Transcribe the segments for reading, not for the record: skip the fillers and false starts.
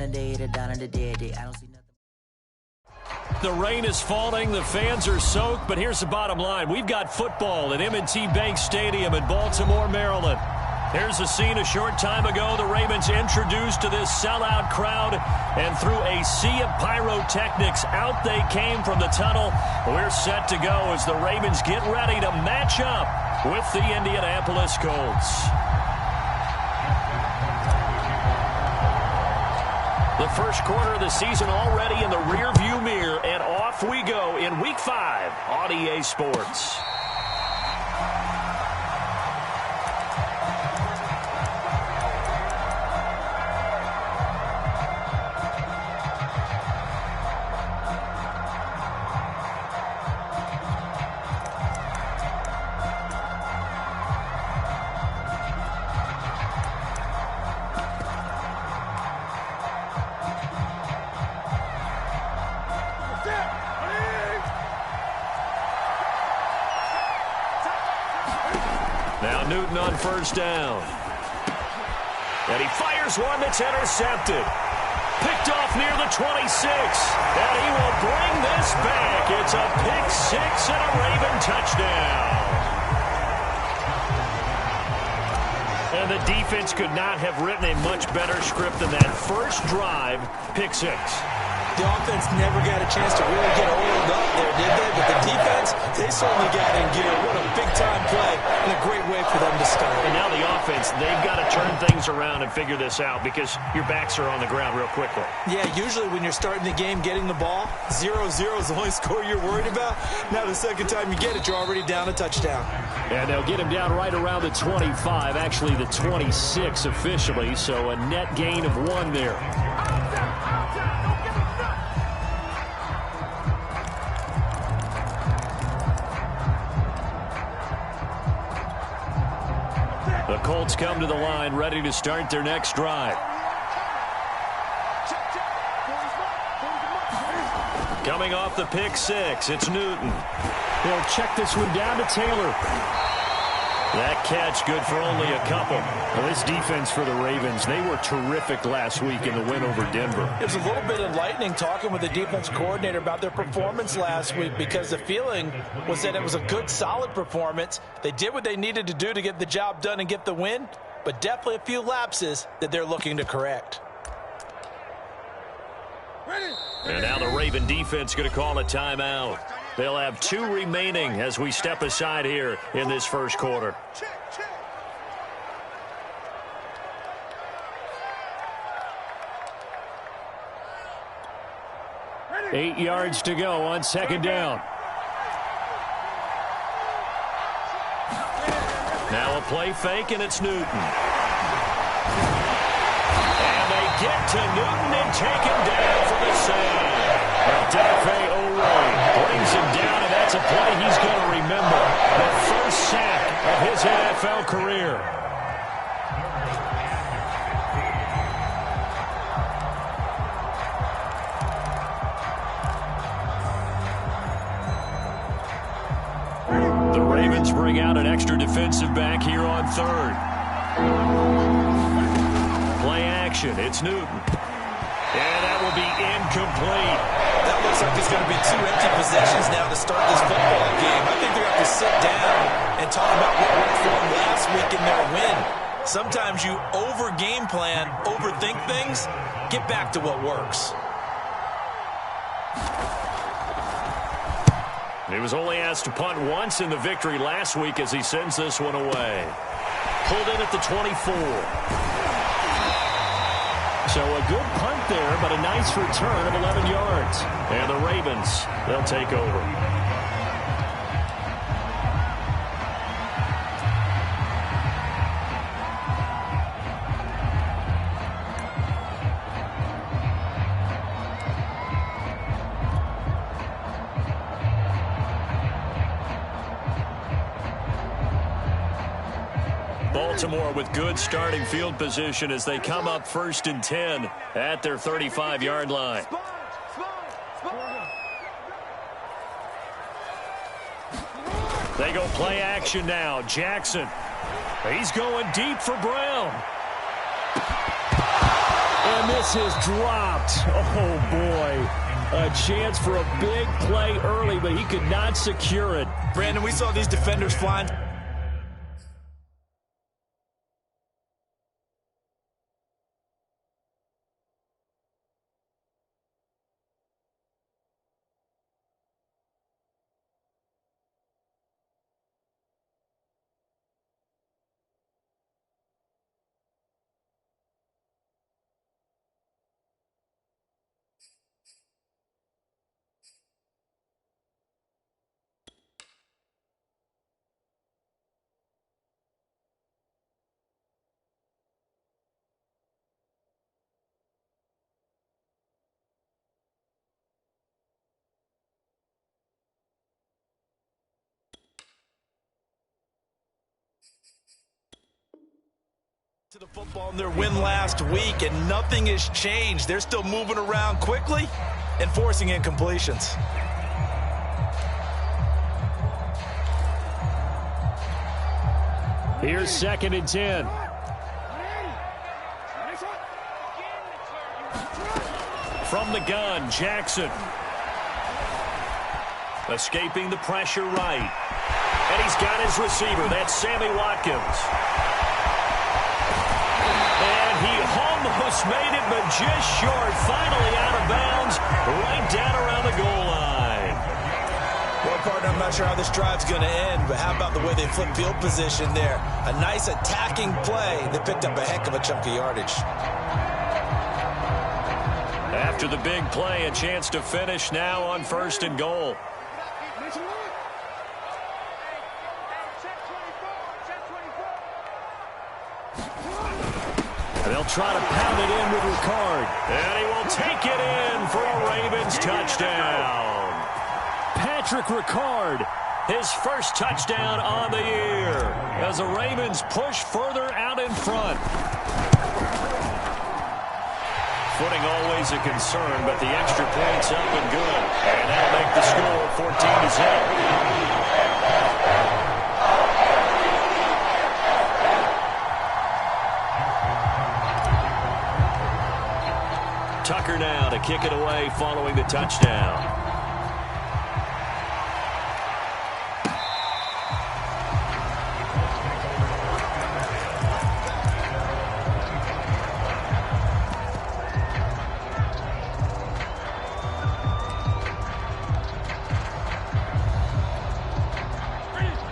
a day to down in the dead day. I don't see nothing. The rain is falling, the fans are soaked, but here's the bottom line. We've got football at M&T Bank Stadium in Baltimore, Maryland. Here's the scene a short time ago. The Ravens introduced to this sellout crowd, and through a sea of pyrotechnics, out they came from the tunnel. We're set to go as the Ravens get ready to match up with the Indianapolis Colts. The first quarter of the season already in the rearview mirror, and off we go in Week 5 on EA Sports. Now Newton on first down. And he fires one that's intercepted. Picked off near the 26. And he will bring this back. It's a pick six and a Raven touchdown. And the defense could not have written a much better script than that first drive, pick six. The offense never got a chance to really get oiled up there, did they? But the defense, they certainly got in gear. What a big-time play and a great way for them to start. And now the offense, they've got to turn things around and figure this out because your backs are on the ground real quickly. Yeah, usually when you're starting the game getting the ball, 0-0 is the only score you're worried about. Now the second time you get it, you're already down a touchdown. And they'll get him down right around the 25, actually the 26 officially, so a net gain of 1 there. The Colts come to the line, ready to start their next drive. Coming off the pick six, it's Newton. They'll check this one down to Taylor. That catch good for only a couple. Well, this defense for the Ravens, they were terrific last week in the win over Denver. It was a little bit enlightening talking with the defense coordinator about their performance last week because the feeling was that it was a good, solid performance. They did what they needed to do to get the job done and get the win, but definitely a few lapses that they're looking to correct. And now the Raven defense going to call a timeout. They'll have 2 remaining as we step aside here in this first quarter. Eight yards to go on second down. Now a play fake, and it's Newton. And they get to Newton and take him down for the save. Dafe Owe brings him down, and that's a play he's going to remember. The first sack of his NFL career. The Ravens bring out an extra defensive back here on third. Play action, it's Newton. And that will be incomplete. That looks like it's going to be 2 empty possessions now to start this football game. I think they're going to have to sit down and talk about what worked for them last week in their win. Sometimes you over-game plan, overthink things. Get back to what works. He was only asked to punt once in the victory last week as he sends this one away. Pulled in at the 24. So a good punt there, but a nice return of 11 yards. And the Ravens, they'll take over. Baltimore with good starting field position as they come up 1st and 10 at their 35-yard line. They go play action now. Jackson. He's going deep for Brown. And this is dropped. Oh, boy. A chance for a big play early, but he could not secure it. Brandon, we saw these defenders flying. To the football in their win last week, and nothing has changed. They're still moving around quickly and forcing incompletions. Here's 2nd and 10. From the gun, Jackson. Escaping the pressure right. And he's got his receiver. That's Sammy Watkins. And he almost made it, but just short. Finally out of bounds, right down around the goal line. Well, partner, I'm not sure how this drive's going to end, but how about the way they flip field position there? A nice attacking play. They picked up a heck of a chunk of yardage. After the big play, a chance to finish now on 1st and goal. They'll try to pound it in with Ricard. And he will take it in for a Ravens touchdown. Patrick Ricard, his first touchdown on the year, as the Ravens push further out in front. Footing always a concern, but the extra point's up and good. And that'll make the score 14-0. Tucker now to kick it away following the touchdown.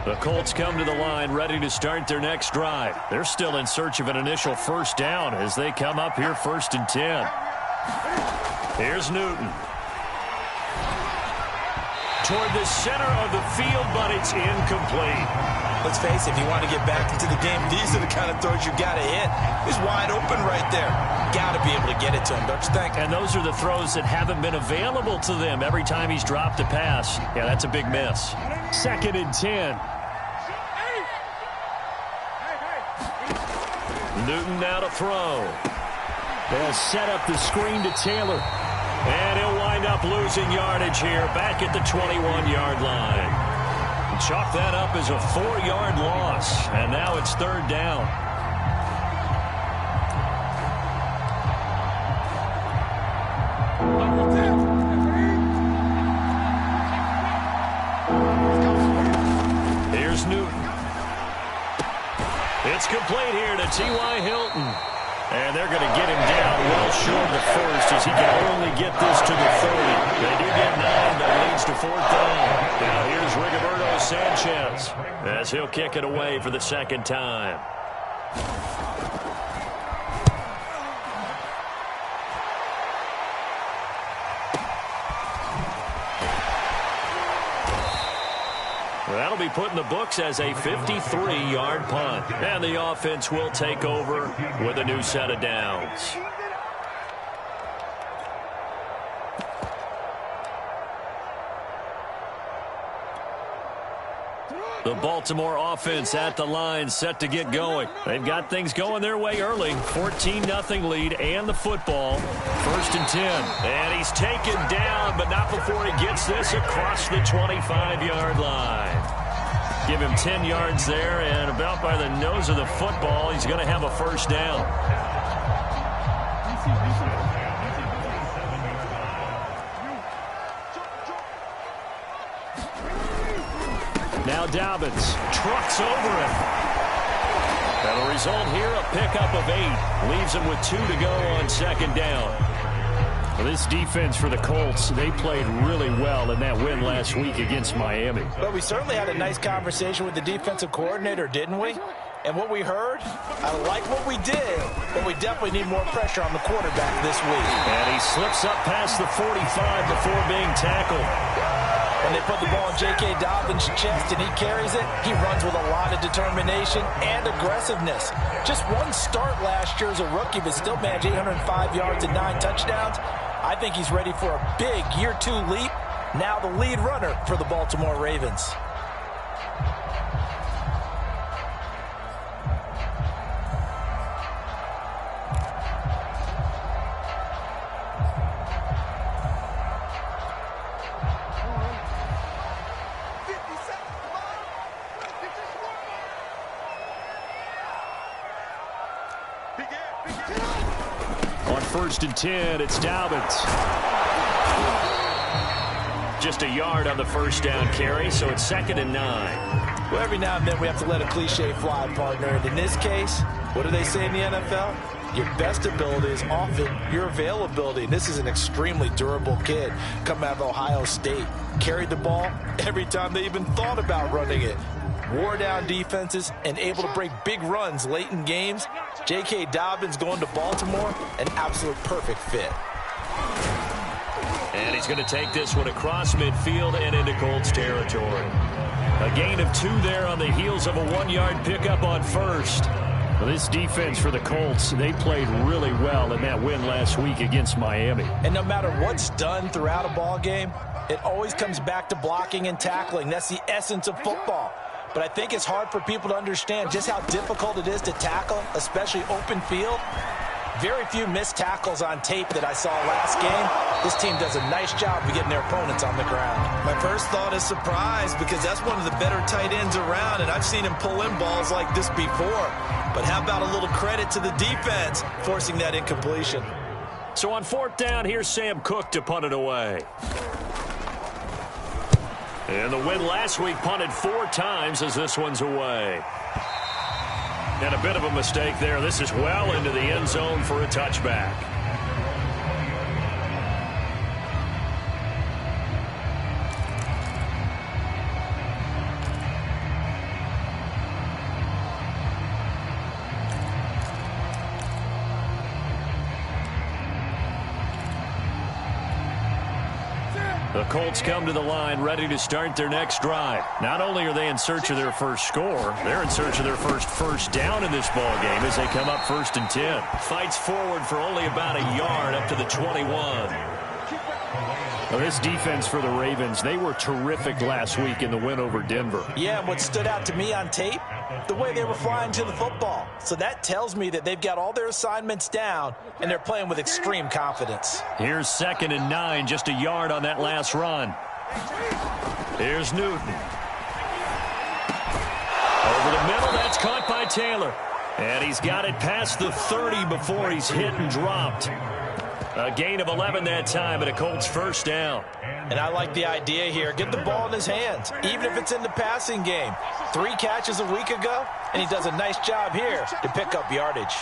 The Colts come to the line ready to start their next drive. They're still in search of an initial first down as they come up here 1st and 10. Here's Newton. Toward the center of the field, but it's incomplete. Let's face it, if you want to get back into the game, these are the kind of throws you got to hit. He's wide open right there. Got to be able to get it to him, don't you think? And those are the throws that haven't been available to them every time he's dropped a pass. Yeah, that's a big miss. 2nd and 10. Newton now to throw. They'll set up the screen to Taylor. And he'll wind up losing yardage here back at the 21-yard line. Chalk that up as a 4-yard loss. And now it's 3rd down. Here's Newton. It's complete here to T.Y. Hilton. And they're going to get him down well short of the first as he can only get this to the 30. They do get 9, but leads to 4th down. Now here's Rigoberto Sanchez as he'll kick it away for the 2nd time. That'll be put in the books as a 53-yard punt. And the offense will take over with a new set of downs. The Baltimore offense at the line, set to get going. They've got things going their way early. 14-0 lead and the football. 1st and 10. And he's taken down, but not before he gets this across the 25-yard line. Give him 10 yards there, and about by the nose of the football, he's going to have a 1st down. Now Dobbins trucks over him. And the result here, a pickup of 8. Leaves him with 2 to go on second down. Well, this defense for the Colts, they played really well in that win last week against Miami. But we certainly had a nice conversation with the defensive coordinator, didn't we? And what we heard, I like what we did, but we definitely need more pressure on the quarterback this week. And he slips up past the 45 before being tackled. When they put the ball in J.K. Dobbins' chest and he carries it, he runs with a lot of determination and aggressiveness. Just one start last year as a rookie, but still managed 805 yards and 9 touchdowns. I think he's ready for a big year 2 leap. Now the lead runner for the Baltimore Ravens. On 1st and 10, it's Dobbins. Just a yard on the first down carry, so it's 2nd and 9. Well, every now and then we have to let a cliche fly, partner. And in this case, what do they say in the NFL? Your best ability is often your availability. And this is an extremely durable kid coming out of Ohio State. Carried the ball every time they even thought about running it. Wore down defenses and able to break big runs late in games. J.K. Dobbins going to Baltimore, an absolute perfect fit. And he's going to take this one across midfield and into Colts territory. A gain of 2 there on the heels of a 1-yard pickup on first. Well, this defense for the Colts, they played really well in that win last week against Miami. And no matter what's done throughout a ball game, it always comes back to blocking and tackling. That's the essence of football. But I think it's hard for people to understand just how difficult it is to tackle, especially open field. Very few missed tackles on tape that I saw last game. This team does a nice job of getting their opponents on the ground. My first thought is surprise, because that's one of the better tight ends around, and I've seen him pull in balls like this before. But how about a little credit to the defense forcing that incompletion? So on 4th down, here's Sam Cook to punt it away. And the win last week punted 4 times as this one's away. And a bit of a mistake there. This is well into the end zone for a touchback. The Colts come to the line ready to start their next drive. Not only are they in search of their first score, they're in search of their first down in this ball game as they come up 1st and 10. Fights forward for only about a yard up to the 21. Well, this defense for the Ravens, they were terrific last week in the win over Denver. Yeah, and what stood out to me on tape, the way they were flying to the football. So that tells me that they've got all their assignments down, and they're playing with extreme confidence. Here's 2nd and 9, just a yard on that last run. Here's Newton. Over the middle, that's caught by Taylor. And he's got it past the 30 before he's hit and dropped. A gain of 11 that time, and a Colts first down. And I like the idea here. Get the ball in his hands, even if it's in the passing game. 3 catches a week ago, and he does a nice job here to pick up yardage.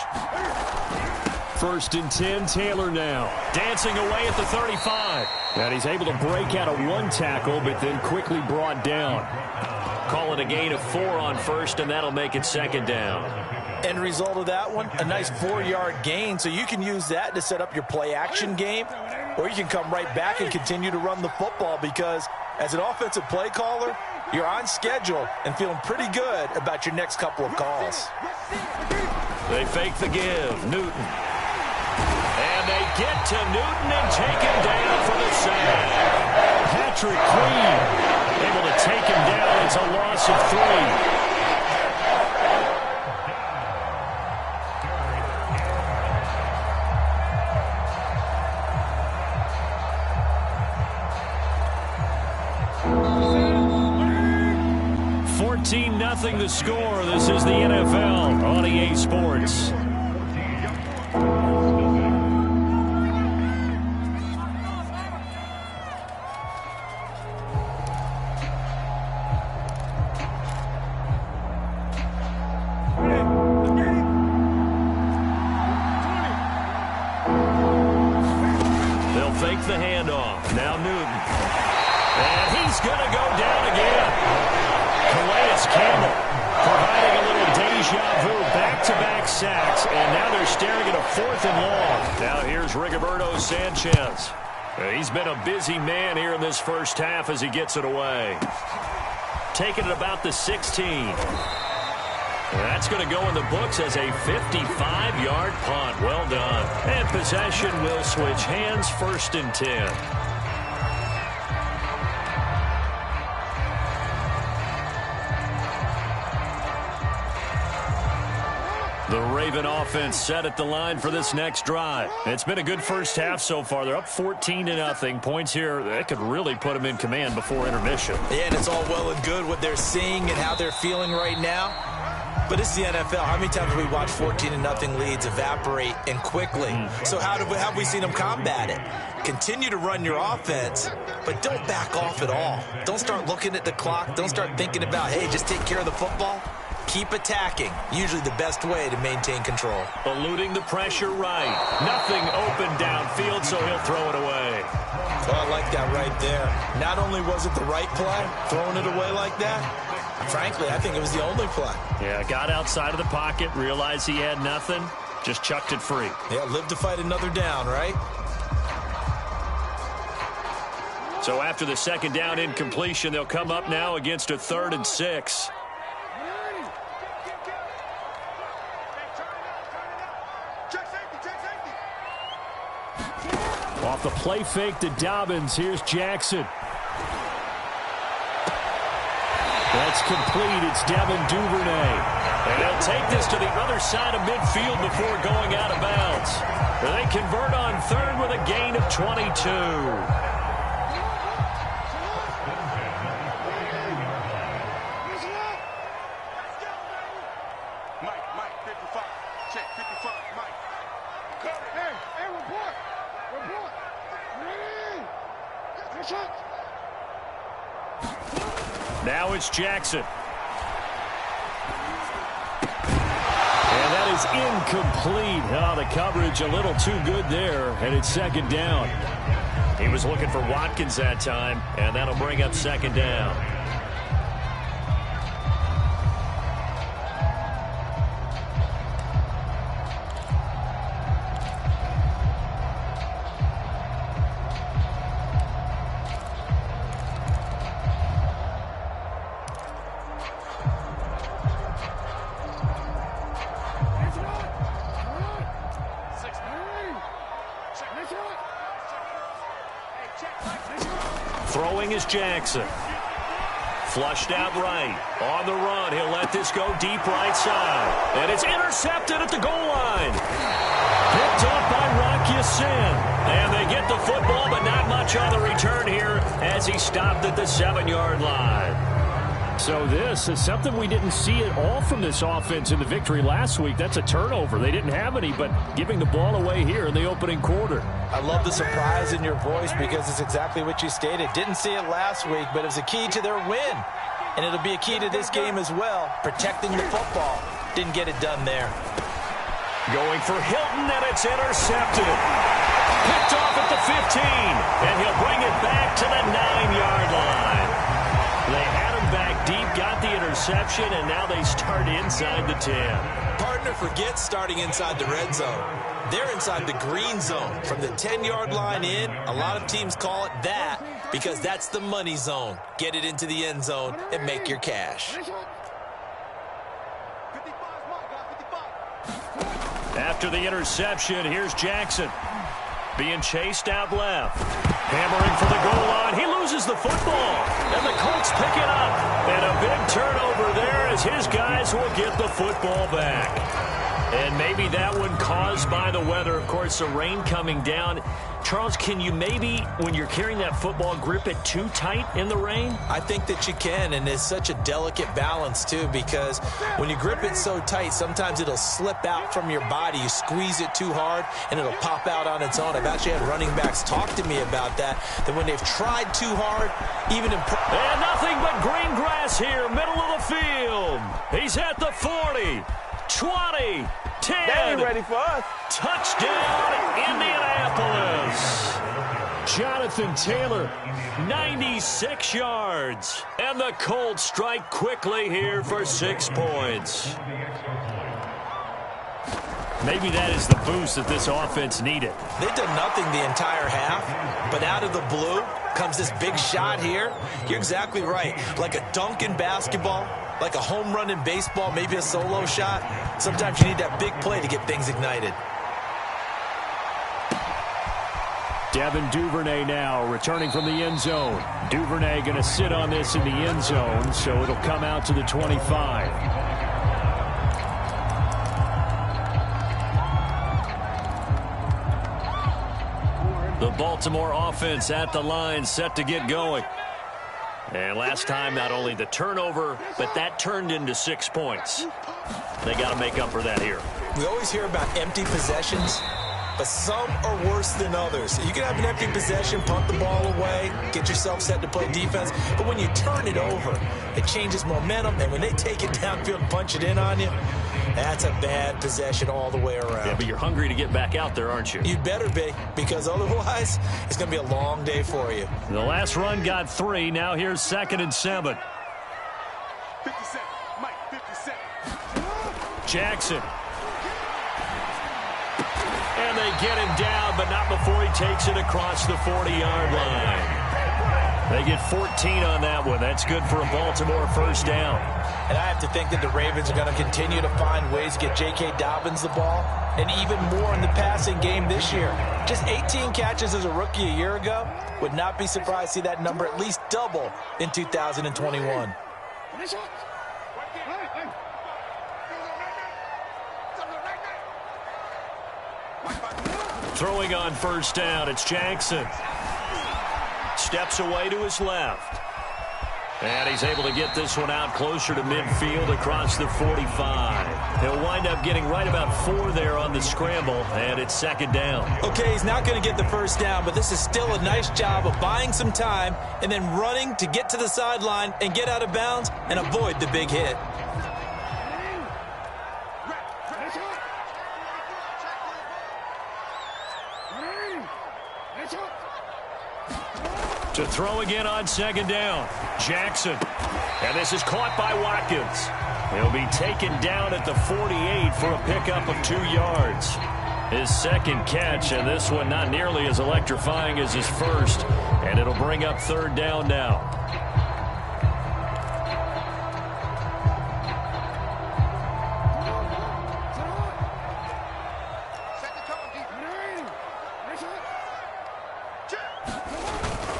1st and 10, Taylor now. Dancing away at the 35. And he's able to break out of 1 tackle, but then quickly brought down. Call it a gain of 4 on first, and that'll make it 2nd down. End result of that one, a nice 4-yard gain, so you can use that to set up your play-action game, or you can come right back and continue to run the football, because as an offensive play caller, you're on schedule and feeling pretty good about your next couple of calls. They fake the give. Newton. And they get to Newton and take him down for the sack. Patrick Queen able to take him down. It's a loss of 3. Nothing the score. This is the NFL on EA Sports. fake the handoff. Now Newton. And he's going to go down again. Calais Campbell providing a little deja vu. Back-to-back sacks. And now they're staring at a 4th and long. Now here's Rigoberto Sanchez. He's been a busy man here in this first half as he gets it away. Taking it about the 16. That's going to go in the books as a 55-yard punt. Well done. And possession will switch hands, 1st and 10. The Raven offense set at the line for this next drive. It's been a good first half so far. They're up 14-0. Points here, that could really put them in command before intermission. Yeah, and it's all well and good what they're seeing and how they're feeling right now. But it's the NFL. How many times have we watched 14-0 leads evaporate and quickly? So how have we seen them combat it? Continue to run your offense, but don't back off at all. Don't start looking at the clock. Don't start thinking about, hey, just take care of the football. Keep attacking. Usually the best way to maintain control. Eluding the pressure right. Nothing open downfield, so he'll throw it away. Oh, I like that right there. Not only was it the right play, throwing it away like that, frankly, I think it was the only play. Yeah, got outside of the pocket, realized he had nothing, just chucked it free. Yeah, live to fight another down, right? So after the 2nd down incompletion, they'll come up now against a 3rd and 6. Off the play fake to Dobbins. Here's Jackson. That's complete. It's Devin Duvernay. And they'll take this to the other side of midfield before going out of bounds. They convert on 3rd with a gain of 22. Now it's Jackson. And that is incomplete. Oh, the coverage a little too good there, and it's 2nd down. He was looking for Watkins that time, and that'll bring up 2nd down. Throwing is Jackson. Flushed out right. On the run. He'll let this go deep right side. And it's intercepted at the goal line. Picked up by Rock Ya-Sin. And they get the football, but not much on the return here as he stopped at the 7-yard line. So this is something we didn't see at all from this offense in the victory last week. That's a turnover. They didn't have any, but giving the ball away here in the opening quarter. I love the surprise in your voice because it's exactly what you stated. Didn't see it last week, but it was a key to their win. And it'll be a key to this game as well, protecting the football. Didn't get it done there. Going for Hilton, and it's intercepted. Picked off at the 15, and he'll bring it back to the 9-yard line. They had him back deep, got the interception, and now they start inside the 10. Partner forgets starting inside the red zone. They're inside the green zone. From the 10-yard line in, a lot of teams call it that because that's the money zone. Get it into the end zone and make your cash. After the interception, here's Jackson. Being chased out left. Hammering for the goal line. He loses the football. And the Colts pick it up. And a big turnover there as his guys will get the football back. And maybe that one caused by the weather. Of course, the rain coming down. Charles, can you maybe, when you're carrying that football, grip it too tight in the rain? I think that you can, and it's such a delicate balance, too, because when you grip it so tight, sometimes it'll slip out from your body. You squeeze it too hard, and it'll pop out on its own. I've actually had running backs talk to me about that when they've tried too hard, even in... And nothing but green grass here, middle of the field. He's at the 40, 20, 10. They ain't ready for us. Touchdown, Indianapolis. Jonathan Taylor, 96 yards. And the Colts strike quickly here for 6 points. Maybe that is the boost that this offense needed. They've done nothing the entire half, but out of the blue comes this big shot here. You're exactly right. Like a dunk in basketball, like a home run in baseball, maybe a solo shot. Sometimes you need that big play to get things ignited. Devin Duvernay now returning from the end zone. Duvernay going to sit on this in the end zone, so it'll come out to the 25. The Baltimore offense at the line, set to get going. And last time, not only the turnover, but that turned into 6 points. They got to make up for that here. We always hear about empty possessions, but some are worse than others. You can have an empty possession, punt the ball away, get yourself set to play defense, but when you turn it over, it changes momentum, and when they take it downfield and punch it in on you, that's a bad possession all the way around. Yeah, but you're hungry to get back out there, aren't you? You'd better be, because otherwise, it's going to be a long day for you. The last run got 3. Now here's 2nd and 7. 57, Mike, 57. Jackson. And they get him down, but not before he takes it across the 40-yard line. They get 14 on that one. That's good for a Baltimore first down. And I have to think that the Ravens are going to continue to find ways to get J.K. Dobbins the ball, and even more in the passing game this year. Just 18 catches as a rookie a year ago. Would not be surprised to see that number at least double in 2021. Throwing on first down, it's Jackson. Steps away to his left. And he's able to get this one out closer to midfield across the 45. He'll wind up getting right about 4 there on the scramble, and it's 2nd down. Okay, he's not going to get the first down, but this is still a nice job of buying some time and then running to get to the sideline and get out of bounds and avoid the big hit. To throw again on 2nd down. Jackson. And this is caught by Watkins. He'll be taken down at the 48 for a pickup of 2 yards. His 2nd catch, and this one not nearly as electrifying as his first. And it'll bring up 3rd down now.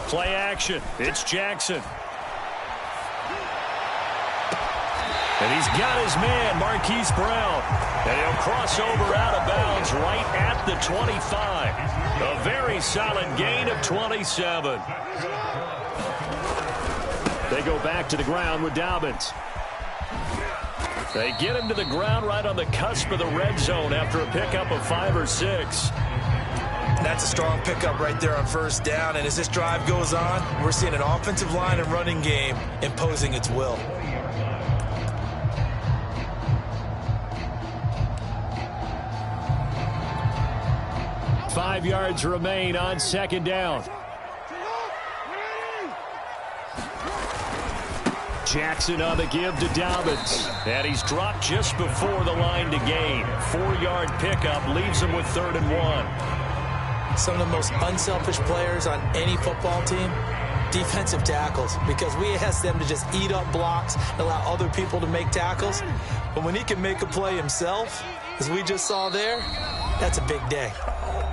Play action. It's Jackson. And he's got his man, Marquise Brown. And he'll cross over out of bounds right at the 25. A very solid gain of 27. They go back to the ground with Dobbins. They get him to the ground right on the cusp of the red zone after a pickup of 5 or 6. That's a strong pickup right there on first down, and as this drive goes on, we're seeing an offensive line and running game imposing its will. Five yards remain on 2nd down. Jackson on the give to Dobbins. And he's dropped just before the line to gain. 4-yard pickup leaves him with 3rd and 1. Some of the most unselfish players on any football team, defensive tackles, because we ask them to just eat up blocks and allow other people to make tackles. But when he can make a play himself, as we just saw there, that's a big day.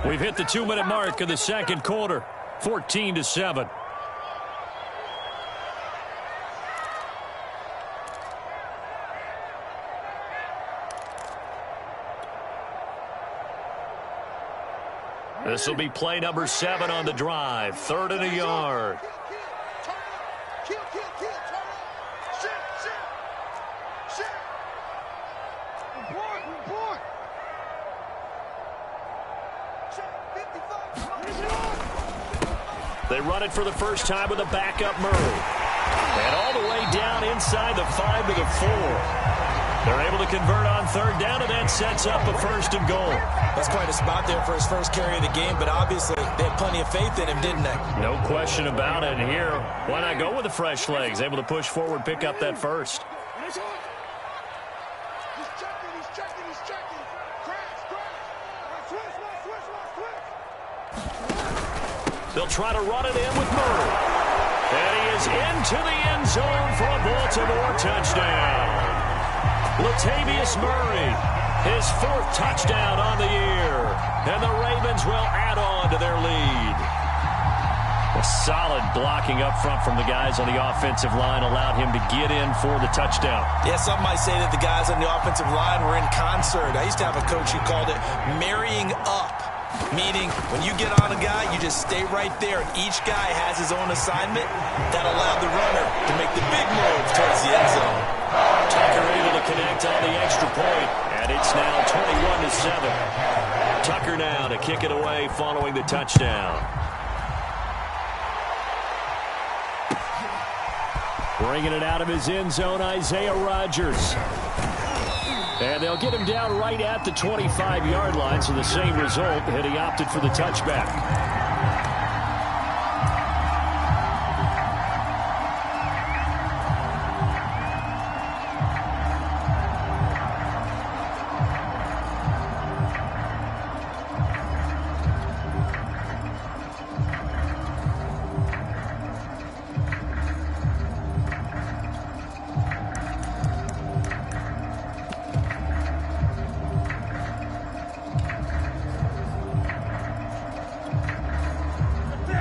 We've hit the 2-minute mark of the 2nd quarter, 14-7. This will be play number 7 on the drive. 3rd and a yard. They run it for the first time with a backup Murray. And all the way down inside the 5 to the 4. They're able to convert on third down, and that sets up a 1st and goal. That's quite a spot there for his first carry of the game, but obviously they had plenty of faith in him, didn't they? No question about it. And here, why not go with the fresh legs? Able to push forward, pick up that first. They'll try to run it in with Murray. And he is into the end zone for a Baltimore touchdown. Latavius Murray, his 4th touchdown on the year. And the Ravens will add on to their lead. A solid blocking up front from the guys on the offensive line allowed him to get in for the touchdown. Yeah, some might say that the guys on the offensive line were in concert. I used to have a coach who called it marrying up, meaning when you get on a guy, you just stay right there. Each guy has his own assignment that allowed the runner to make the big move towards the end zone. Tucker able to connect on the extra point, and it's now 21-7. Tucker now to kick it away following the touchdown. Bringing it out of his end zone, Isaiah Rodgers. And they'll get him down right at the 25-yard line, so the same result, and he opted for the touchback.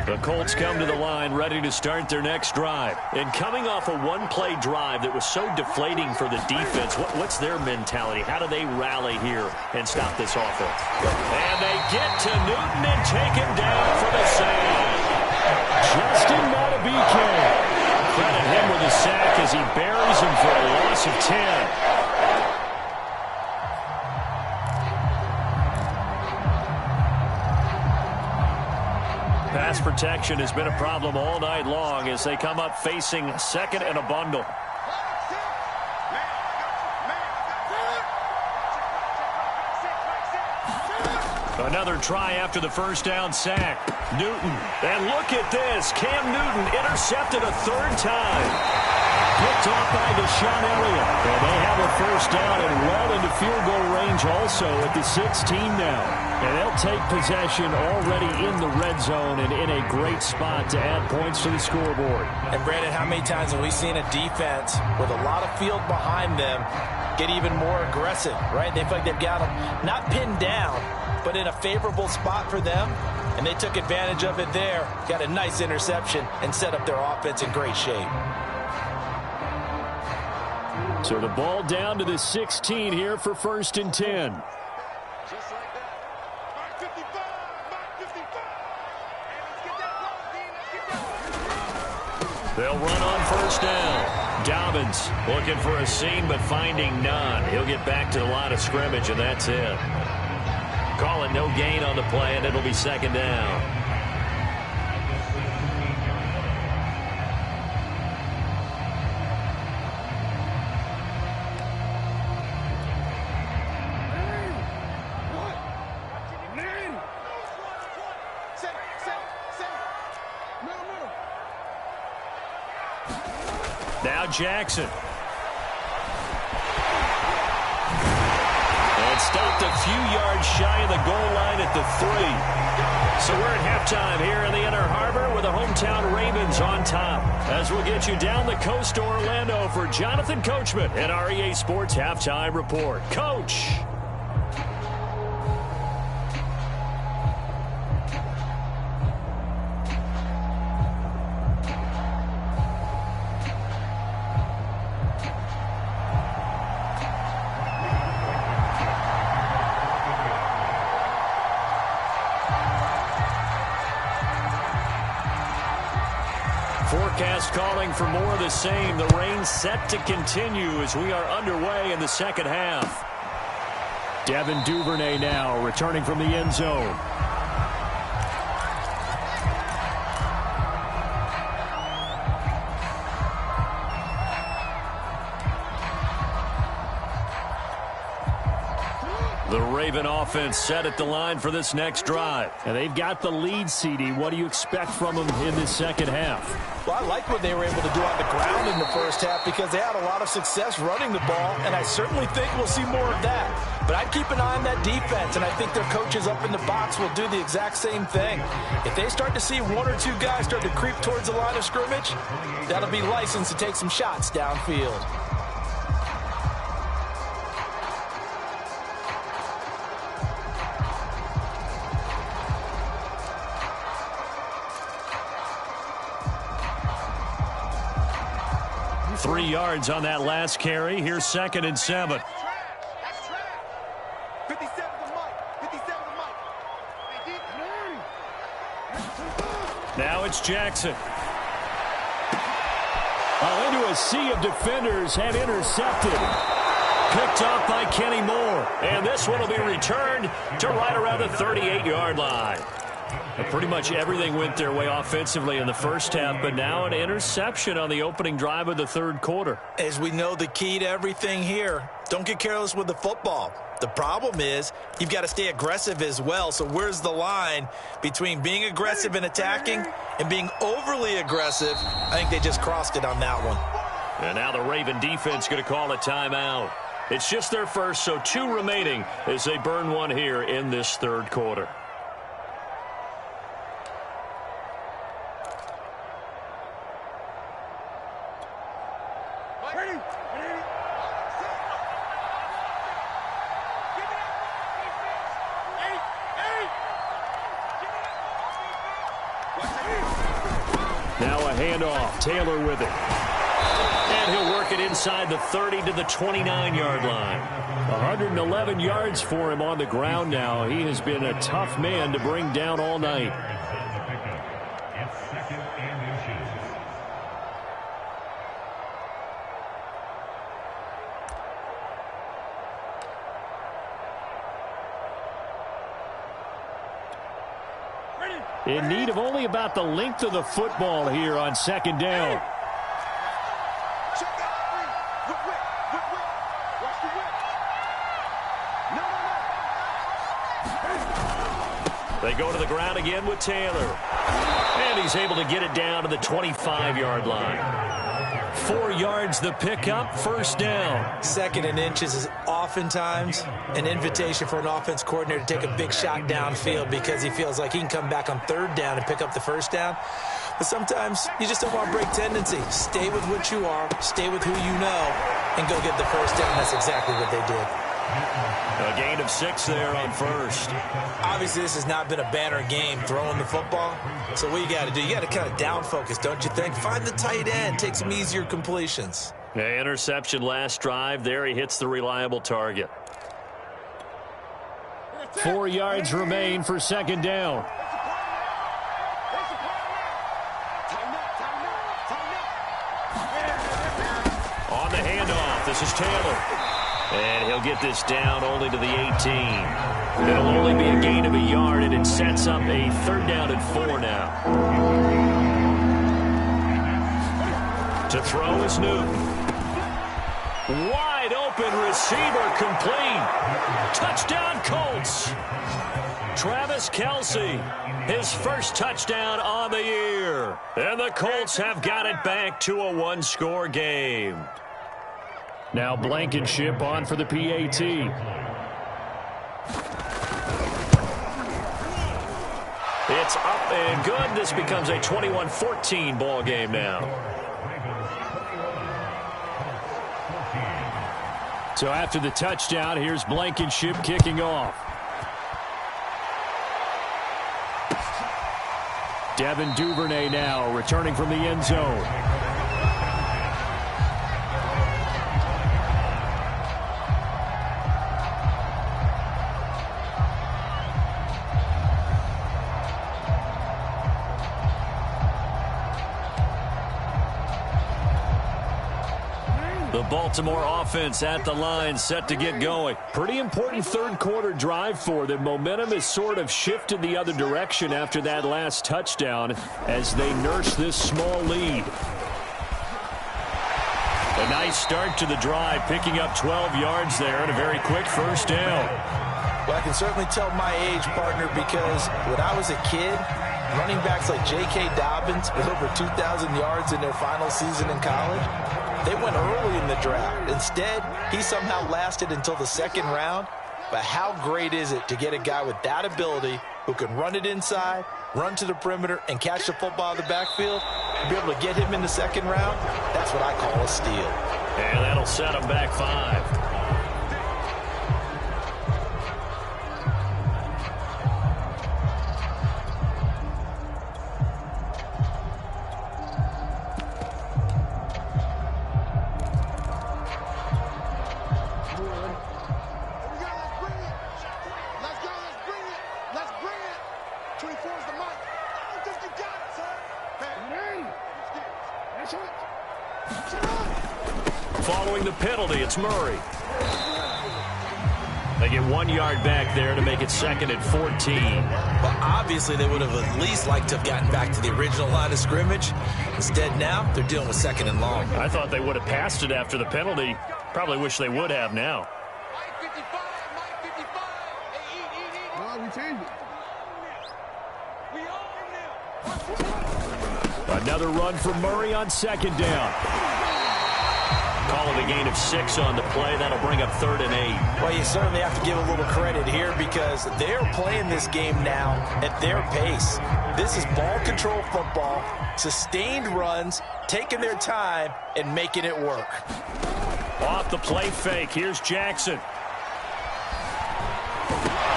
The Colts come to the line ready to start their next drive. And coming off a one-play drive that was so deflating for the defense, what's their mentality? How do they rally here and stop this offense? And they get to Newton and take him down for the save. Justin Madubuike. Credit him with a sack as he buries him for a loss of 10. Pass protection has been a problem all night long as they come up facing 2nd and a bundle. Another try after the first down sack. Newton. And look at this. Cam Newton intercepted a 3rd time. Picked off by Deshaun Elliott. And they have a first down and well into field goal range also at the 16 now. And they'll take possession already in the red zone and in a great spot to add points to the scoreboard. And Brandon, how many times have we seen a defense with a lot of field behind them get even more aggressive, right? They feel like they've got them not pinned down, but in a favorable spot for them. And they took advantage of it there. Got a nice interception and set up their offense in great shape. So the ball down to the 16 here for 1st and 10. Just like that. Mark 55. Mark 55. And let's get that ball, Dean. Let's get that ball. They'll run on first down. Dobbins looking for a seam but finding none. He'll get back to the line of scrimmage, and that's it. Calling no gain on the play, and it'll be 2nd down. Now Jackson. And stopped a few yards shy of the goal line at the 3. So we're at halftime here in the Inner Harbor with the hometown Ravens on top. As we'll get you down the coast to Orlando for Jonathan Coachman at our EA Sports Halftime Report. Coach. Forecast calling for more of the same. The rain set to continue as we are underway in the second half. Devin Duvernay now returning from the end zone. Raven offense set at the line for this next drive. And they've got the lead, CD. What do you expect from them in this second half? Well, I like what they were able to do on the ground in the first half because they had a lot of success running the ball, and I certainly think we'll see more of that. But I'd keep an eye on that defense, and I think their coaches up in the box will do the exact same thing. If they start to see one or two guys start to creep towards the line of scrimmage, that'll be licensed to take some shots downfield. Three yards on that last carry. Here's 2nd and 7. That's trash. 57 to Mike. 57 to Mike. Now it's Jackson. Into a sea of defenders and intercepted. Picked off by Kenny Moore. And this one will be returned to right around the 38-yard line. Pretty much everything went their way offensively in the first half, but now an interception on the opening drive of the third quarter. As we know, the key to everything here, don't get careless with the football. The problem is you've got to stay aggressive as well. So where's the line between being aggressive and attacking and being overly aggressive? I think they just crossed it on that one. And now the Raven defense going to call a timeout. It's just their first, so 2 remaining as they burn one here in this third quarter. Now a handoff. Taylor with it. And he'll work it inside the 30 to the 29-yard line. 111 yards for him on the ground now. He has been a tough man to bring down all night. In need of only about the length of the football here on 2nd down. Check that. Whip, whip, whip, whip. Watch the whip. No. They go to the ground again with Taylor. And he's able to get it down to the 25-yard line. 4 yards the pickup, first down. 2nd and inches is oftentimes an invitation for an offense coordinator to take a big shot downfield because he feels like he can come back on 3rd down and pick up the first down. But sometimes you just don't want to break tendency. Stay with what you are, stay with who you know, and go get the first down. That's exactly what they did. A gain of 6 there on first. Obviously, this has not been a banner game throwing the football. So what you got to do, you got to kind of down focus, don't you think? Find the tight end, take some easier completions. Yeah, interception last drive. There he hits the reliable target. 4 yards remain for 2nd down. On the handoff, this is Taylor. And he'll get this down only to the 18. It'll only be a gain of a yard, and it sets up a 3rd down and 4 now. To throw is Newton. Wide open receiver complete. Touchdown Colts. Travis Kelce, his first touchdown on the year. And the Colts have got it back to a 1-score game. Now Blankenship on for the PAT. It's up and good. This becomes a 21-14 ball game now. So after the touchdown, here's Blankenship kicking off. Devin Duvernay now returning from the end zone. The Baltimore offense at the line, set to get going. Pretty important third quarter drive for them. Momentum has sort of shifted the other direction after that last touchdown as they nurse this small lead. A nice start to the drive, picking up 12 yards there and a very quick first down. Well, I can certainly tell my age, partner, because when I was a kid, running backs like J.K. Dobbins with over 2,000 yards in their final season in college, they went early in the draft. Instead, he somehow lasted until the second round. But how great is it to get a guy with that ability who can run it inside, run to the perimeter, and catch the football in the backfield, and be able to get him in the second round? That's what I call a steal. And that'll set him back 5. Following the penalty, it's Murray. They get 1 yard back there to make it 2nd and 14. Well, obviously, they would have at least liked to have gotten back to the original line of scrimmage. Instead, now, they're dealing with 2nd and long. I thought they would have passed it after the penalty. Probably wish they would have now. We changed it. Another run for Murray on 2nd down. Call it a gain of 6 on the play. That'll bring up 3rd and 8. Well, you certainly have to give a little credit here because they're playing this game now at their pace. This is ball control football, sustained runs, taking their time, and making it work. Off the play fake. Here's Jackson.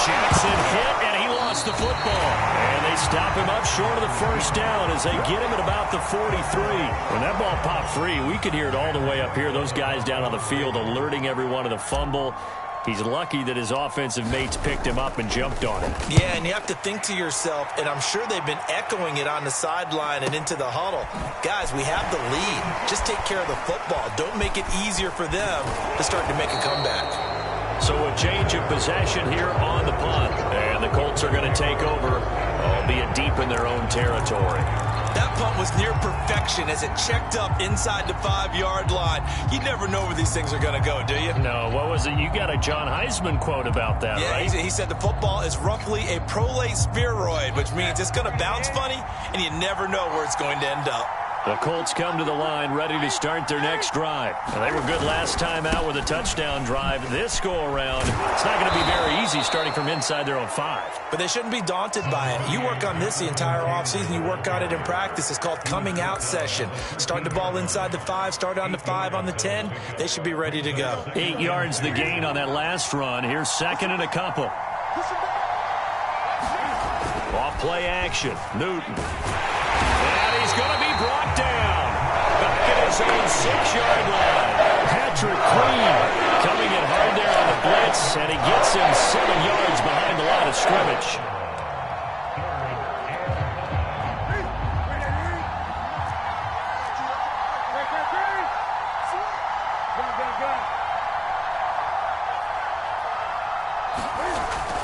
Jackson hit, and he lost the football. And they stop him up short of the first down as they get him at about the 43. When that ball popped free, we could hear it all the way up here. Those guys down on the field alerting everyone of the fumble. He's lucky that his offensive mates picked him up and jumped on him. Yeah, and you have to think to yourself, and I'm sure they've been echoing it on the sideline and into the huddle. Guys, we have the lead. Just take care of the football. Don't make it easier for them to start to make a comeback. So a change of possession here on the punt. And the Colts are going to take over, albeit deep in their own territory. That punt was near perfection as it checked up inside the 5-yard line. You never know where these things are going to go, do you? No, what was it? You got a John Heisman quote about that, yeah, right? He said the football is roughly a prolate spheroid, which means it's going to bounce funny, and you never know where it's going to end up. The Colts come to the line ready to start their next drive. Now, they were good last time out with a touchdown drive. This go-around, it's not going to be very easy starting from inside their own 5. But they shouldn't be daunted by it. You work on this the entire offseason. You work on it in practice. It's called coming out session. Start the ball inside the 5, start on the 5, on the 10. They should be ready to go. 8 yards the gain on that last run. Here's 2nd and a couple. Off play action. Newton. And he's going to be brought down. Back at his own 6-yard line. Patrick Queen coming in hard there on the blitz, and he gets him 7 yards behind the line of scrimmage.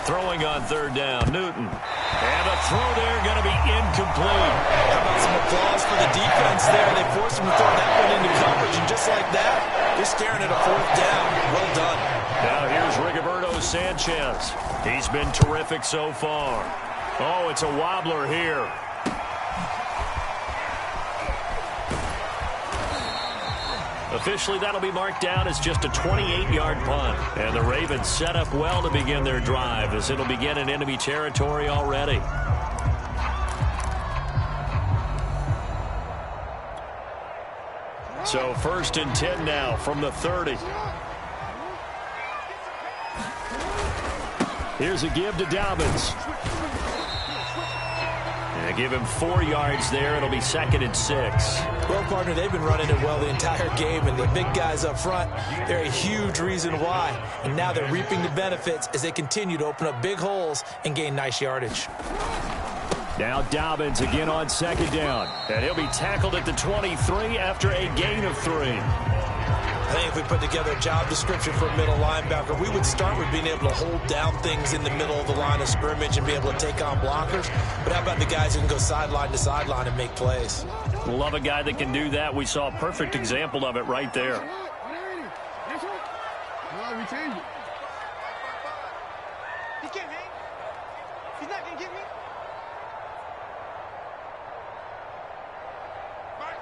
Throwing on 3rd down, Newton. And a throw there going to be incomplete. How about some applause for the defense there? They forced him to throw that one into coverage, and just like that, they're staring at a 4th down. Well done. Now here's Rigoberto Sanchez. He's been terrific so far. Oh, it's a wobbler here. Officially, that'll be marked down as just a 28-yard punt. And the Ravens set up well to begin their drive as it'll begin in enemy territory already. So 1st and 10 now from the 30. Here's a give to Dobbins. And give him 4 yards there. It'll be 2nd and 6. Well, partner, they've been running it well the entire game, and the big guys up front, they're a huge reason why. And now they're reaping the benefits as they continue to open up big holes and gain nice yardage. Now Dobbins again on 2nd down. And he'll be tackled at the 23 after a gain of 3. I think if we put together a job description for a middle linebacker, we would start with being able to hold down things in the middle of the line of scrimmage and be able to take on blockers. But how about the guys who can go sideline to sideline and make plays? Love a guy that can do that. We saw a perfect example of it right there. We changed it.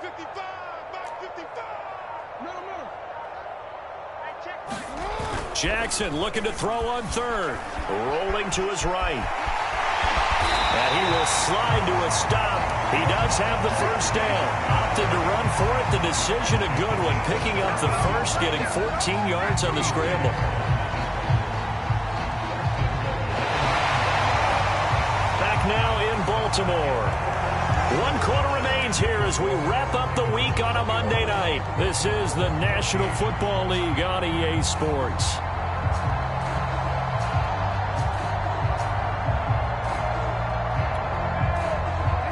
55, Mike 55. No. Hey, check right. Jackson looking to throw on third. Rolling to his right. And he will slide to a stop. He does have the first down. Opted to run for it. The decision a good one. Picking up the first, getting 14 yards on the scramble. Back now in Baltimore. 1 quarter remains here as we wrap up the week on a Monday night. This is the National Football League on EA Sports.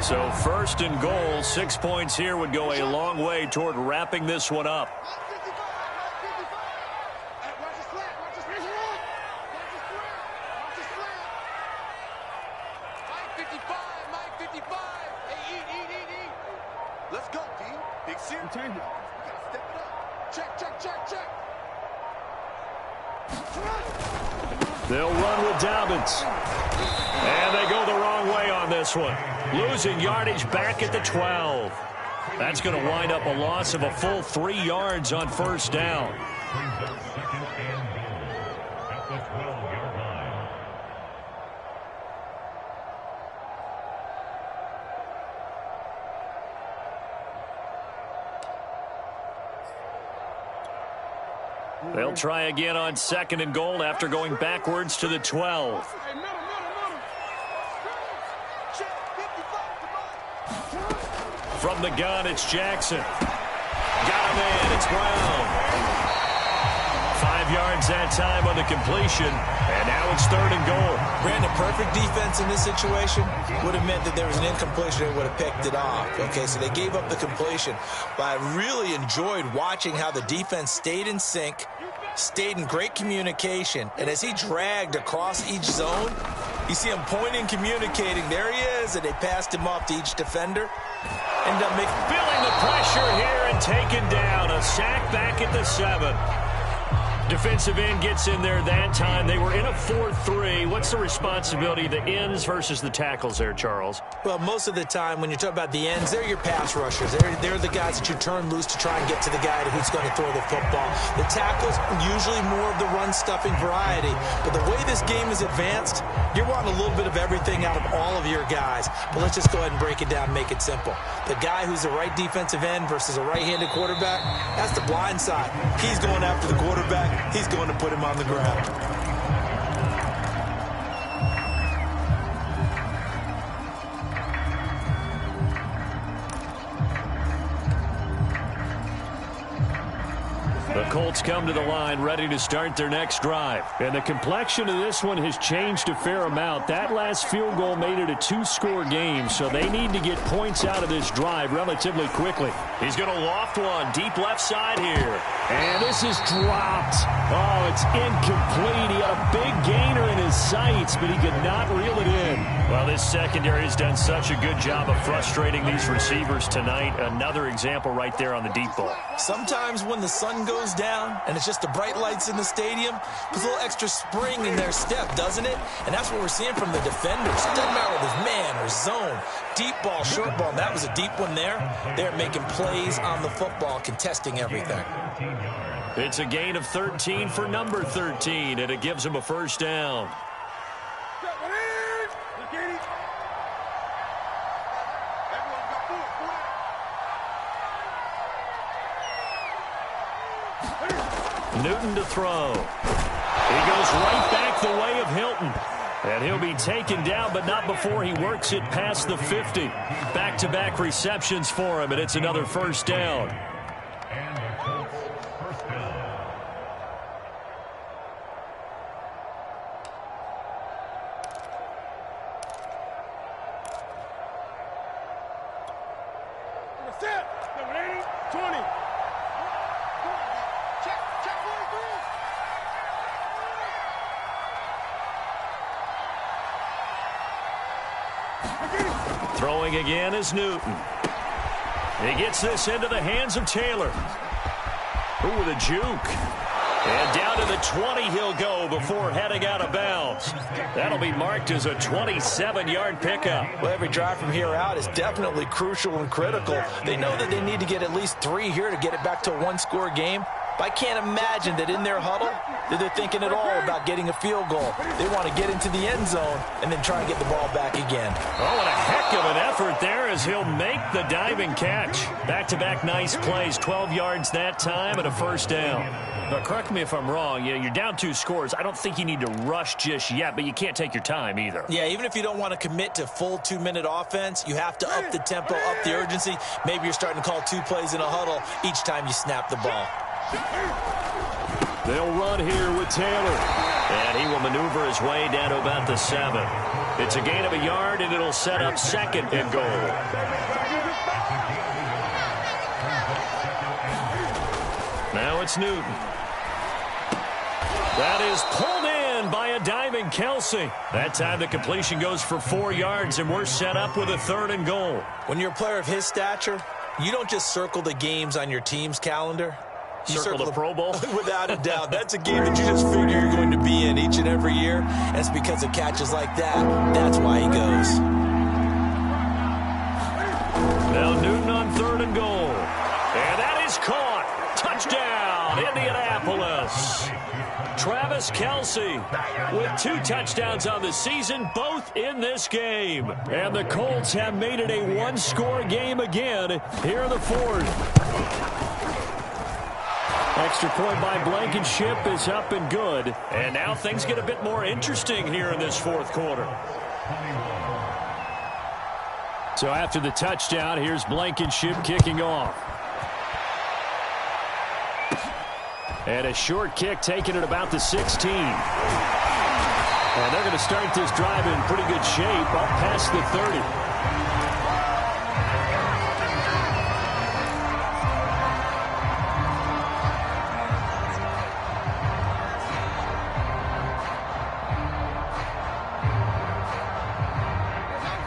So first and goal, 6 points here would go a long way toward wrapping this one up. Let's go, D. Big series. We gotta step it up. Check. They'll run with Dobbins. And they go the wrong way on this one. Losing yardage back at the 12. That's going to wind up a loss of a full 3 yards on first down. They'll try again on second and goal after going backwards to the 12. From the gun, it's Jackson. Got him in. It's Brown. 5 yards that time on the completion. And now it's third and goal. Brandon, perfect defense in this situation would have meant that there was an incompletion and would have picked it off. Okay, so they gave up the completion. But I really enjoyed watching how the defense stayed in sync, stayed in great communication. And as he dragged across each zone, you see him pointing, communicating. There he is, and they passed him off to each defender. Ended up feeling the pressure here and taken down. A sack back at the 7. Defensive end gets in there that time. They were in a 4-3. What's the responsibility of the ends versus the tackles there, Charles? Well, most of the time when you talk about the ends, they're your pass rushers. They're the guys that you turn loose to try and get to the guy who's going to throw the football. The tackles, usually more of the run-stuffing variety. But the way this game is advanced, you're wanting a little bit of everything out of all of your guys. But let's just go ahead and break it down and make it simple. The guy who's the right defensive end versus a right-handed quarterback, that's the blind side. He's going after the quarterback. He's going to put him on the ground. The Colts come to the line ready to start their next drive. And the complexion of this one has changed a fair amount. That last field goal made it a 2-score game, so they need to get points out of this drive relatively quickly. He's going to loft one deep left side here. And this is dropped. Oh, it's incomplete. He had a big gainer in his sights, but he could not reel it in. Well, this secondary has done such a good job of frustrating these receivers tonight. Another example right there on the deep ball. Sometimes when the sun goes down and it's just the bright lights in the stadium, puts a little extra spring in their step, doesn't it? And that's what we're seeing from the defenders. It doesn't matter whether it's man or zone, deep ball, short ball. And that was a deep one there. They're making plays on the football, contesting everything. It's a gain of 13 for number 13, and it gives him a first down. Newton to throw. He goes right back the way of Hilton. And he'll be taken down, but not before he works it past the 50. Back-to-back receptions for him, and it's another first down. Throwing again is Newton. He gets this into the hands of Taylor. Ooh, with a juke. And down to the 20 he'll go before heading out of bounds. That'll be marked as a 27-yard pickup. Well, every drive from here out is definitely crucial and critical. They know that they need to get at least 3 here to get it back to a one-score game. But I can't imagine that in their huddle that they're thinking at all about getting a field goal. They want to get into the end zone and then try and get the ball back again. Oh, and a heck of an effort there as he'll make the diving catch. Back-to-back nice plays, 12 yards that time and a first down. But correct me if I'm wrong, you're down 2 scores. I don't think you need to rush just yet, but you can't take your time either. Yeah, even if you don't want to commit to full 2-minute offense, you have to up the tempo, up the urgency. Maybe you're starting to call 2 plays in a huddle each time you snap the ball. They'll run here with Taylor. And he will maneuver his way down to about the 7. It's a gain of a yard, and it'll set up 2nd and goal. Now it's Newton. That is pulled in by a diving Kelsey. That time the completion goes for 4 yards, and we're set up with a 3rd and goal. When you're a player of his stature, you don't just circle the games on your team's calendar. You circle the Pro Bowl? Without a doubt. That's a game that you just figure you're going to be in each and every year. And it's because of catches like that. That's why he goes. Now Newton on 3rd and goal. And that is caught. Touchdown, Indianapolis. Travis Kelce with 2 touchdowns on the season, both in this game. And the Colts have made it a one-score game again here in the 4th. Extra point by Blankenship is up and good. And now things get a bit more interesting here in this 4th quarter. So after the touchdown, here's Blankenship kicking off. And a short kick taken at about the 16. And they're going to start this drive in pretty good shape up past the 30.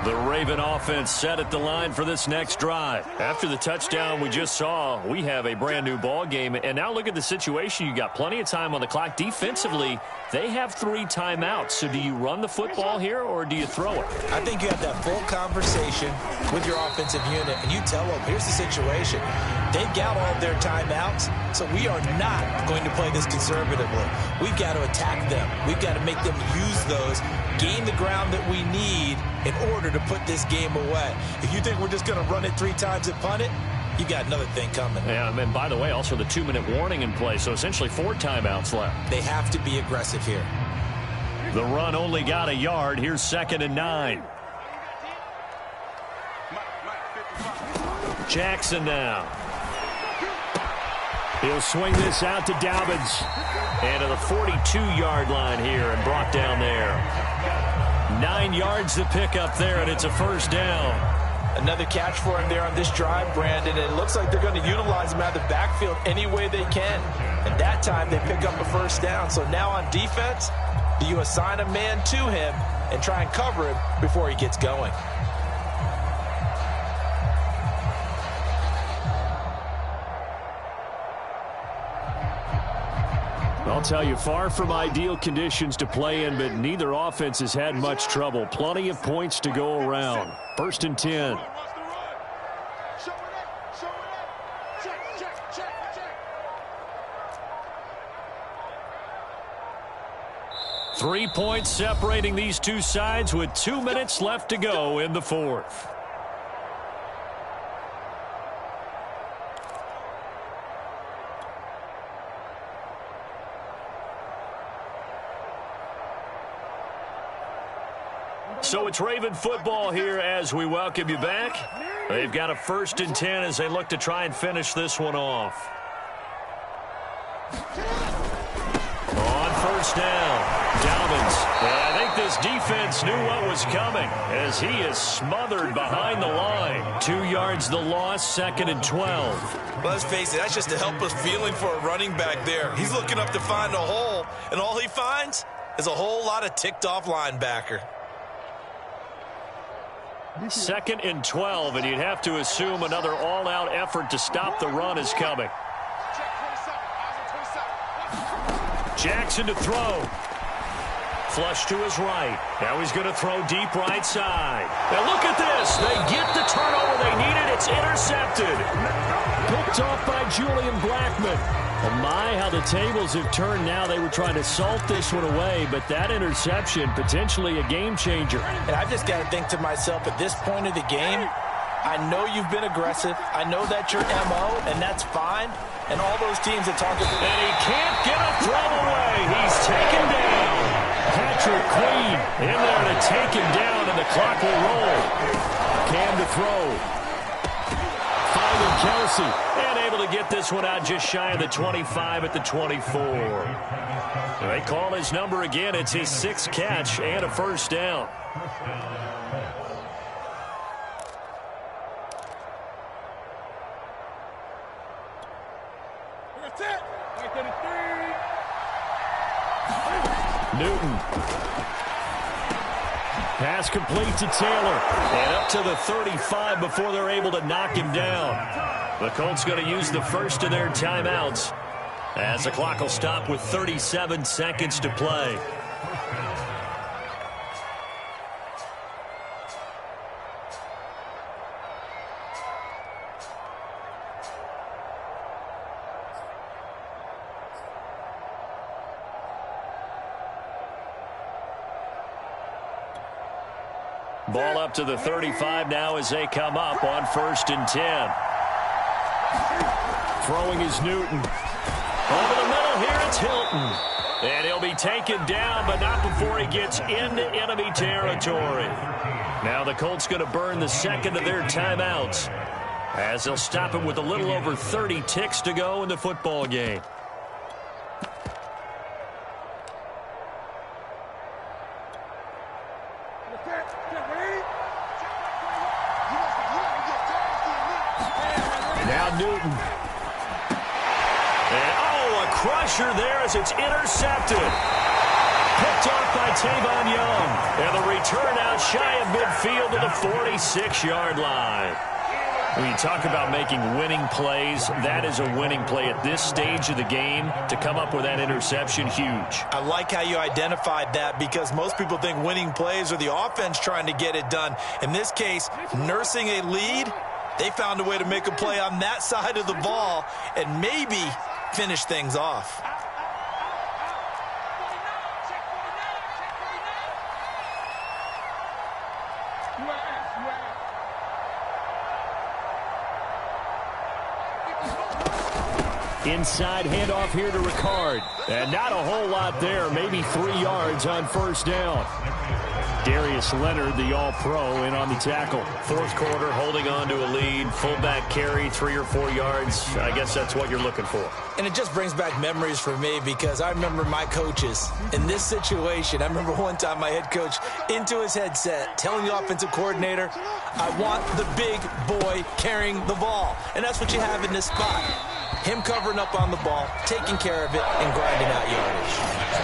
The Raven offense set at the line for this next drive. After the touchdown we just saw, we have a brand new ball game. And now look at the situation. You got plenty of time on the clock. Defensively, they have 3 timeouts. So do you run the football here or do you throw it? I think you have that full conversation with your offensive unit, and you tell them, here's the situation. They've got all of their timeouts, so we are not going to play this conservatively. We've got to attack them. We've got to make them use those, gain the ground that we need in order to put this game away. If you think we're just going to run it 3 times and punt it, you got another thing coming. Yeah, and by the way, also the 2-minute warning in play, so essentially 4 timeouts left. They have to be aggressive here. The run only got a yard. Here's 2nd and 9. Jackson now. He'll swing this out to Dobbins. And to the 42-yard line here and brought down there. 9 yards to pick up there, and it's a first down. Another catch for him there on this drive, Brandon. And it looks like they're going to utilize him out of the backfield any way they can. And that time they pick up a first down. So now on defense, do you assign a man to him and try and cover him before he gets going? I'll tell you, far from ideal conditions to play in, but neither offense has had much trouble. Plenty of points to go around. 1st and 10. 3 points separating these two sides with 2 minutes left to go in the 4th. So it's Raven football here as we welcome you back. They've got a 1st and 10 as they look to try and finish this one off. On 1st down, Dobbins. I think this defense knew what was coming as he is smothered behind the line. 2 yards the loss, 2nd and 12. Let's face it, that's just a helpless feeling for a running back there. He's looking up to find a hole, and all he finds is a whole lot of ticked-off linebacker. 2nd and 12, and you'd have to assume another all-out effort to stop the run is coming. Jackson to throw. Flush to his right. Now he's going to throw deep right side. Now look at this. They get the turnover they needed. It's intercepted. Picked off by Julian Blackmon. Oh my, how the tables have turned now. They were trying to salt this one away, but that interception, potentially a game changer. And I just got to think to myself, at this point of the game, I know you've been aggressive. I know that's your MO, and that's fine. And all those teams that talk about... And he can't get a throw away. He's taken down. Patrick Queen in there to take him down, and the clock will roll. Cam to throw. Finding Kelsey. And able to get this one out just shy of the 25 at the 24. They call his number again. It's his 6th catch and a first down. Newton. Pass complete to Taylor. And up to the 35 before they're able to knock him down. The Colts going to use the first of their timeouts as the clock will stop with 37 seconds to play. Ball up to the 35 now as they come up on 1st and 10. Throwing is Newton. Over the middle here, it's Hilton. And he'll be taken down, but not before he gets into enemy territory. Now the Colts going to burn the second of their timeouts as they'll stop him with a little over 30 ticks to go in the football game. Now Newton. And, a crusher there as it's intercepted. Picked off by Tavon Young. And the return out shy of midfield to the 46-yard line. When you talk about making winning plays, that is a winning play at this stage of the game. To come up with that interception, huge. I like how you identified that, because most people think winning plays are the offense trying to get it done. In this case, nursing a lead, they found a way to make a play on that side of the ball and maybe finish things off. Inside handoff here to Ricard. And not a whole lot there. Maybe 3 yards on 1st down. Darius Leonard, the all-pro, in on the tackle. 4th quarter, holding on to a lead. Fullback carry, 3 or 4 yards. I guess that's what you're looking for. And it just brings back memories for me, because I remember my coaches in this situation. I remember one time my head coach into his headset telling the offensive coordinator, I want the big boy carrying the ball. And that's what you have in this spot. Him covering up on the ball, taking care of it, and grinding out yardage.